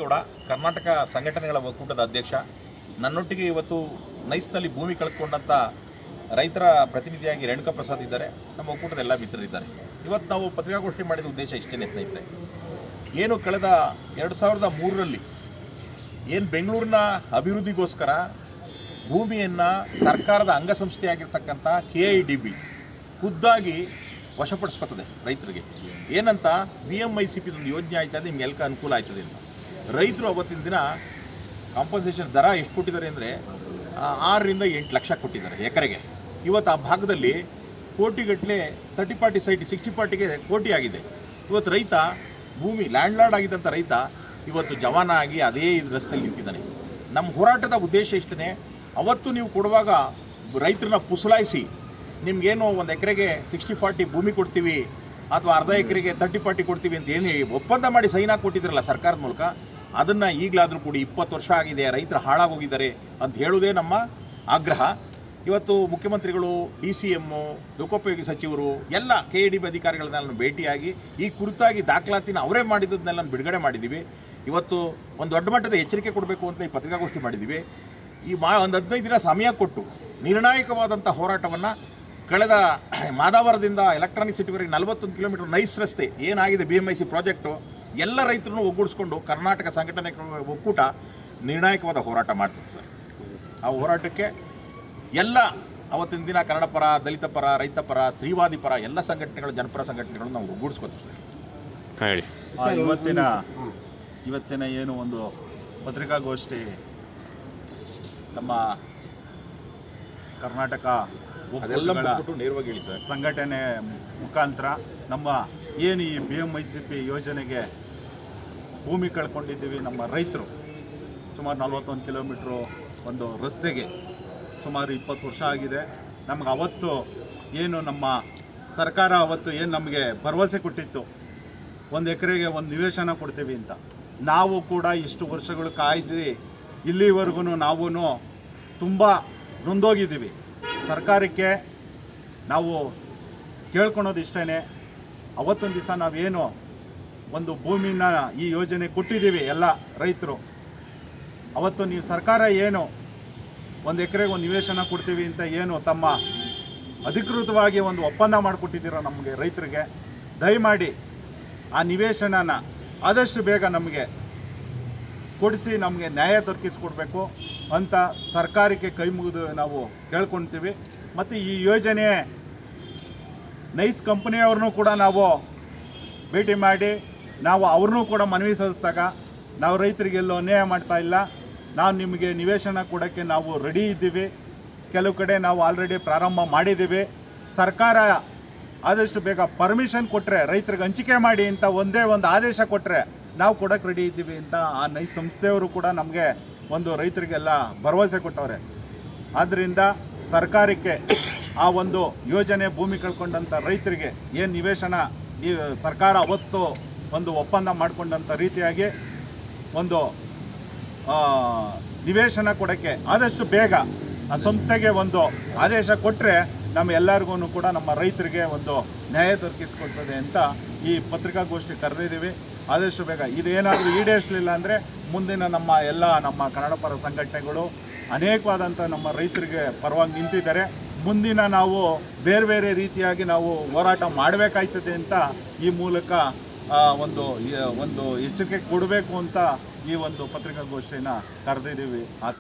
ಗೌಡ ಕರ್ನಾಟಕ ಸಂಘಟನೆಗಳ ಒಕ್ಕೂಟದ ಅಧ್ಯಕ್ಷ. ನನ್ನೊಟ್ಟಿಗೆ ಇವತ್ತು ನೈಸ್ನಲ್ಲಿ ಭೂಮಿ ಕಳೆದುಕೊಂಡಂಥ ರೈತರ ಪ್ರತಿನಿಧಿಯಾಗಿ ರೇಣುಕಾ ಪ್ರಸಾದ್ ಇದ್ದಾರೆ. ನಮ್ಮ ಒಕ್ಕೂಟದ ಎಲ್ಲ ಮಿತ್ರರಿದ್ದಾರೆ. ಇವತ್ತು ನಾವು ಪತ್ರಿಕಾಗೋಷ್ಠಿ ಮಾಡಿದ ಉದ್ದೇಶ ಇಷ್ಟೇ ಸ್ನೇಹಿತರೆ. ಏನು ಕಳೆದ 2003ರಲ್ಲಿ ಏನು ಬೆಂಗಳೂರಿನ ಅಭಿವೃದ್ಧಿಗೋಸ್ಕರ ಭೂಮಿಯನ್ನು ಸರ್ಕಾರದ ಅಂಗಸಂಸ್ಥೆಯಾಗಿರ್ತಕ್ಕಂಥ KIDB ಖುದ್ದಾಗಿ ವಶಪಡಿಸ್ಕೊತದೆ ರೈತರಿಗೆ. ಏನಂತ BMICP ಒಂದು ಯೋಜನೆ ಆಯ್ತದೆ, ನಿಮ್ಗೆ ಎಲ್ಕ ಅನುಕೂಲ ಆಯ್ತದೆ ಅಂತ. ರೈತರು ಅವತ್ತಿನ ದಿನ ಕಾಂಪನ್ಸೇಷನ್ ದರ ಎಷ್ಟು ಕೊಟ್ಟಿದ್ದಾರೆ ಅಂದರೆ 6 ರಿಂದ 8 ಲಕ್ಷ ಕೊಟ್ಟಿದ್ದಾರೆ ಎಕರೆಗೆ. ಇವತ್ತು ಆ ಭಾಗದಲ್ಲಿ ಕೋಟಿಗಟ್ಟಲೆ 30-40 ಸೈಟ್ 60-40ಗೆ ಕೋಟಿ ಆಗಿದೆ. ಇವತ್ತು ರೈತ ಭೂಮಿ ಲ್ಯಾಂಡ್ಲಾರ್ಡ್ ಆಗಿದ್ದಂಥ ರೈತ ಇವತ್ತು ಜವಾನ ಆಗಿ ಅದೇ ರಸ್ತೆಯಲ್ಲಿ ನಿಂತಿದ್ದಾನೆ. ನಮ್ಮ ಹೋರಾಟದ ಉದ್ದೇಶ ಇಷ್ಟೇ. ಅವತ್ತು ನೀವು ಕೊಡುವಾಗ ರೈತರನ್ನ ಪುಸಲಾಯಿಸಿ ನಿಮಗೇನು ಒಂದು ಎಕರೆಗೆ 60-40 ಭೂಮಿ ಕೊಡ್ತೀವಿ ಅಥವಾ ಅರ್ಧ ಎಕರೆಗೆ 30-40 ಕೊಡ್ತೀವಿ ಅಂತ ಏನು ಒಪ್ಪಂದ ಮಾಡಿ ಸೈನ್ ಹಾಕಿ ಕೊಟ್ಟಿದ್ರಲ್ಲ ಸರ್ಕಾರದ ಮೂಲಕ, ಅದನ್ನು ಈಗಲಾದರೂ ಕೂಡಿ 20 ವರ್ಷ ಆಗಿದೆ, ರೈತರು ಹಾಳಾಗೋಗಿದ್ದಾರೆ ಅಂತ ಹೇಳುವುದೇ ನಮ್ಮ ಆಗ್ರಹ. ಇವತ್ತು ಮುಖ್ಯಮಂತ್ರಿಗಳು, DCM, ಲೋಕೋಪಯೋಗಿ ಸಚಿವರು ಎಲ್ಲ KIDB ಅಧಿಕಾರಿಗಳನ್ನೆಲ್ಲ ಭೇಟಿಯಾಗಿ ಈ ಕುರಿತಾಗಿ ದಾಖಲಾತಿನ ಅವರೇ ಮಾಡಿದ್ದನ್ನೆಲ್ಲ ಬಿಡುಗಡೆ ಮಾಡಿದ್ದೀವಿ. ಇವತ್ತು ಒಂದು ದೊಡ್ಡ ಮಟ್ಟದ ಎಚ್ಚರಿಕೆ ಕೊಡಬೇಕು ಅಂತ ಈ ಪತ್ರಿಕಾಗೋಷ್ಠಿ ಮಾಡಿದ್ದೀವಿ. ಈ ಒಂದು 15 ದಿನ ಸಮಯ ಕೊಟ್ಟು ನಿರ್ಣಾಯಕವಾದಂಥ ಹೋರಾಟವನ್ನು ಕಳೆದ ಮಾದಾವರದಿಂದ ಎಲೆಕ್ಟ್ರಾನಿಕ್ ಸಿಟಿವರೆಗೆ 41 ಕಿಲೋಮೀಟರ್ ನೈಸ್ ರಸ್ತೆ ಏನಾಗಿದೆ BMIC ಪ್ರಾಜೆಕ್ಟು, ಎಲ್ಲ ರೈತರನ್ನು ಒಗ್ಗೂಡಿಸ್ಕೊಂಡು ಕರ್ನಾಟಕ ಸಂಘಟನೆ ಒಕ್ಕೂಟ ನಿರ್ಣಾಯಕವಾದ ಹೋರಾಟ ಮಾಡ್ತದೆ ಸರ್. ಆ ಹೋರಾಟಕ್ಕೆ ಎಲ್ಲ ಅವತ್ತಿನ ದಿನ ಕನ್ನಡ ಪರ, ದಲಿತ ಪರ, ರೈತ ಪರ, ಸ್ತ್ರೀವಾದಿ ಪರ ಎಲ್ಲ ಸಂಘಟನೆಗಳು, ಜನಪರ ಸಂಘಟನೆಗಳನ್ನು ನಾವು ಒಗ್ಗೂಡಿಸ್ಕೊತೀವಿ ಸರ್. ಹೇಳಿ. ಇವತ್ತಿನ ಏನು ಒಂದು ಪತ್ರಿಕಾಗೋಷ್ಠಿ ನಮ್ಮ ಕರ್ನಾಟಕ ನೇರವಾಗಿ ಹೇಳಿ ಸರ್. ಸಂಘಟನೆ ಮುಖಾಂತರ ನಮ್ಮ ಏನು ಈ BMICP ಯೋಜನೆಗೆ ಭೂಮಿ ಕಳ್ಕೊಂಡಿದ್ದೀವಿ, ನಮ್ಮ ರೈತರು ಸುಮಾರು 41 ಕಿಲೋಮೀಟ್ರು ಒಂದು ರಸ್ತೆಗೆ ಸುಮಾರು 20 ವರ್ಷ ಆಗಿದೆ. ನಮಗೆ ಅವತ್ತು ಏನು ನಮ್ಮ ಸರ್ಕಾರ ಅವತ್ತು ಏನು ನಮಗೆ ಭರವಸೆ ಕೊಟ್ಟಿತ್ತು, 1 ಎಕರೆಗೆ 1 ನಿವೇಶನ ಕೊಡ್ತೀವಿ ಅಂತ. ನಾವು ಕೂಡ ಇಷ್ಟು ವರ್ಷಗಳು ಕಾಯ್ದು ಇಲ್ಲಿವರೆಗೂ ನಾವು ತುಂಬ ನೊಂದೋಗಿದ್ದೀವಿ. ಸರ್ಕಾರಕ್ಕೆ ನಾವು ಕೇಳ್ಕೊಳೋದು ಇಷ್ಟೇ, ಅವತ್ತೊಂದು ದಿವಸ ನಾವೇನು ಒಂದು ಭೂಮಿನ ಈ ಯೋಜನೆ ಕೊಟ್ಟಿದ್ದೀವಿ ಎಲ್ಲ ರೈತರು, ಅವತ್ತು ನೀವು ಸರ್ಕಾರ ಏನು 1 ಎಕರೆಗೆ 1 ನಿವೇಶನ ಕೊಡ್ತೀವಿ ಅಂತ ಏನು ತಮ್ಮ ಅಧಿಕೃತವಾಗಿ ಒಂದು ಒಪ್ಪಂದ ಮಾಡಿಕೊಟ್ಟಿದ್ದೀರ ನಮಗೆ ರೈತರಿಗೆ, ದಯಮಾಡಿ ಆ ನಿವೇಶನನ ಆದಷ್ಟು ಬೇಗ ನಮಗೆ ಕೊಡಿಸಿ ನಮಗೆ ನ್ಯಾಯ ದೊರಕಿಸ್ಕೊಡ್ಬೇಕು ಅಂತ ಸರ್ಕಾರಕ್ಕೆ ಕೈ ಮುಗಿದು ನಾವು ಕೇಳ್ಕೊಳ್ತೀವಿ. ಮತ್ತು ಈ ಯೋಜನೆ ನೈಸ್ ಕಂಪ್ನಿಯವ್ರನ್ನೂ ಕೂಡ ನಾವು ಭೇಟಿ ಮಾಡಿ ನಾವು ಅವ್ರನ್ನೂ ಕೂಡ ಮನವಿ ಸಲ್ಲಿಸಿದಾಗ, ನಾವು ರೈತರಿಗೆಲ್ಲೋ ಅನ್ಯಾಯ ಮಾಡ್ತಾ ಇಲ್ಲ, ನಾವು ನಿಮಗೆ ನಿವೇಶನ ಕೊಡೋಕ್ಕೆ ನಾವು ರೆಡಿ ಇದ್ದೀವಿ, ಕೆಲವು ಕಡೆ ನಾವು ಆಲ್ರೆಡಿ ಪ್ರಾರಂಭ ಮಾಡಿದ್ದೀವಿ, ಸರ್ಕಾರ ಆದಷ್ಟು ಬೇಗ ಪರ್ಮಿಷನ್ ಕೊಟ್ಟರೆ ರೈತರಿಗೆ ಹಂಚಿಕೆ ಮಾಡಿ ಅಂತ ಒಂದೇ ಒಂದು ಆದೇಶ ಕೊಟ್ಟರೆ ನಾವು ಕೊಡೋಕ್ಕೆ ರೆಡಿ ಇದ್ದೀವಿ ಅಂತ ಆ ನೈಸ್ ಸಂಸ್ಥೆಯವರು ಕೂಡ ನಮಗೆ ಒಂದು ರೈತರಿಗೆಲ್ಲ ಭರವಸೆ ಕೊಟ್ಟವ್ರೆ. ಆದ್ದರಿಂದ ಸರ್ಕಾರಕ್ಕೆ ಆ ಒಂದು ಯೋಜನೆ ಭೂಮಿ ಕಳ್ಕೊಂಡಂಥ ರೈತರಿಗೆ ಏನು ನಿವೇಶನ ಈ ಸರ್ಕಾರ ಅವತ್ತು ಒಂದು ಒಪ್ಪಂದ ಮಾಡಿಕೊಂಡಂಥ ರೀತಿಯಾಗಿ ಒಂದು ನಿವೇಶನ ಕೊಡೋಕ್ಕೆ ಆದಷ್ಟು ಬೇಗ ಆ ಸಂಸ್ಥೆಗೆ ಒಂದು ಆದೇಶ ಕೊಟ್ಟರೆ ನಮ್ಮ ಎಲ್ಲರಿಗೂ ಕೂಡ ನಮ್ಮ ರೈತರಿಗೆ ಒಂದು ನ್ಯಾಯ ದೊರಕಿಸ್ಕೊಡ್ತದೆ ಅಂತ ಈ ಪತ್ರಿಕಾಗೋಷ್ಠಿ ಕರೆದಿದ್ದೀವಿ. ಆದಷ್ಟು ಬೇಗ ಇದೇನಾದರೂ ಈಡೇರಿಸಲಿಲ್ಲ ಅಂದರೆ ಮುಂದಿನ ನಮ್ಮ ಕನ್ನಡ ಪರ ಸಂಘಟನೆಗಳು ಅನೇಕವಾದಂಥ ನಮ್ಮ ರೈತರಿಗೆ ಪರವಾಗಿ ನಿಂತಿದ್ದಾರೆ. ಮುಂದಿನ ನಾವು ಬೇರೆ ಬೇರೆ ರೀತಿಯಾಗಿ ನಾವು ಹೋರಾಟ ಮಾಡಬೇಕಾಯ್ತದೆ ಅಂತ ಈ ಮೂಲಕ ಒಂದು ಎಚ್ಚರಿಕೆ ಕೊಡಬೇಕು ಅಂತ ಈ ಒಂದು ಪತ್ರಿಕಾಗೋಷ್ಠಿನ ಕರೆದಿದ್ದೀವಿ.